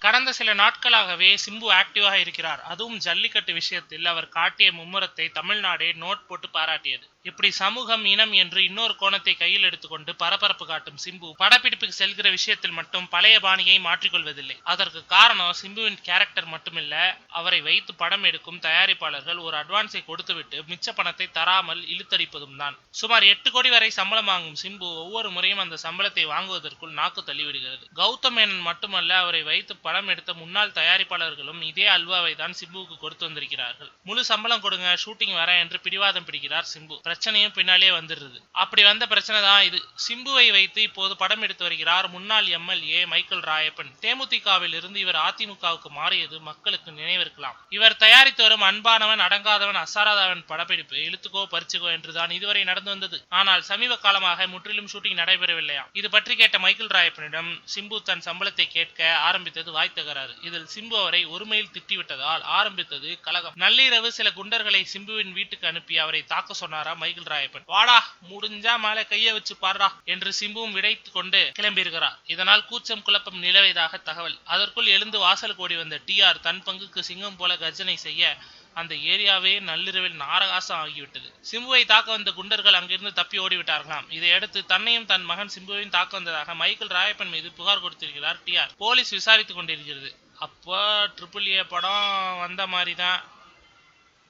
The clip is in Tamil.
கடந்த சில நாட்களாகவே சிம்பு ஆக்டிவாக இருக்கிறார். அதுவும் ஜல்லிக்கட்டு விஷயத்தில் அவர் காட்டிய மும்முரத்தை தமிழ்நாடே நோட் போட்டு பாராட்டியது. இப்படி சமூகம், இனம் என்று இன்னொரு கோணத்தை கையில் எடுத்துக்கொண்டு பரபரப்பு காட்டும் சிம்பு படப்பிடிப்புக்கு செல்கிற விஷயத்தில் மட்டும் பழைய பாணியை மாற்றிக்கொள்வதில்லை. அதற்கு காரணம் சிம்புவின் கேரக்டர் மட்டுமில்ல, அவரை வைத்து படம் எடுக்கும் தயாரிப்பாளர்கள் ஒரு அட்வான்ஸை கொடுத்துவிட்டு மிச்ச பணத்தை தராமல் இழுத்தடிப்பதும் தான். சுமார் 8 கோடி வரை சம்பளம் வாங்கும் சிம்பு ஒவ்வொரு முறையும் அந்த சம்பளத்தை வாங்குவதற்குள் நாக்கு தள்ளிவிடுகிறது. கௌதம் மேனன் மட்டுமல்ல, அவரை வைத்து படம் எடுத்த முன்னாள் தயாரிப்பாளர்களும் இதே அல்வாவை தான் சிம்புவுக்கு கொடுத்து வந்திருக்கிறார்கள். முழு சம்பளம் கொடுங்க, ஷூட்டிங் வர என்று பிடிவாதம் பிடிக்கிறார் சிம்பு. பிரச்சனையும் பின்னாலே வந்துடுது. அப்படி வந்த பிரச்சனை தான் இது. சிம்புவை வைத்து இப்போது படம் எடுத்து வருகிறார் முன்னாள் எம்எல்ஏ மைக்கேல் ராயப்பன். தேமுதிகவில் இருந்து இவர் அதிமுகவுக்கு மாறியது மக்களுக்கு நினைவிருக்கலாம். இவர் தயாரித்து வரும் அன்பானவன், அடங்காதவன், அசாராதவன் படப்பிடிப்பு இழுத்துக்கோ பறிச்சுக்கோ என்றுதான் இதுவரை நடந்து வந்தது. ஆனால் சமீப காலமாக முற்றிலும் ஷூட்டிங் நடைபெறவில்லையா? இது பற்றி கேட்ட மைக்கேல் ராயப்பனிடம் சிம்பு தன் சம்பளத்தை கேட்க ஆரம்பித்தது வாய் தகராறு. இதில் சிம்பு அவரை ஒருமையில் திட்டிவிட்டதால் ஆரம்பித்தது கலகம். நள்ளிரவு சில குண்டர்களை சிம்புவின் வீட்டுக்கு அனுப்பி அவரை தாக்க சொன்னாரா மைக்கேல் ராயப்பன். வாடா, முடிஞ்சா மேல கைய வச்சு பாடுறா என்று சிம்புவும் விடைத்து கொண்டு கிளம்பியிருக்கிறார். இதனால் கூச்சம் குழப்பம் நிலவியதாக தகவல். அதற்குள் எழுந்து வாசலுக்கு ஓடி வந்த டிஆர் தன் பங்குக்கு சிங்கம் போல கர்ஜனை செய்ய அந்த ஏரியாவே நள்ளிரவில் நாரகாசம் ஆகிவிட்டது. சிம்புவை தாக்க வந்த குண்டர்கள் அங்கிருந்து தப்பி ஓடிவிட்டார்களாம். இதையடுத்து தன்னையும் தன் மகன் சிம்புவையும் தாக்க வந்ததாக மைக்கேல் ராயப்பன் மீது புகார் கொடுத்திருக்கிறார் டிஆர். போலீஸ் விசாரித்துக் கொண்டிருக்கிறது. அப்போ ட்ரிபிள் ஏ படம் வந்த மாதிரி தான்.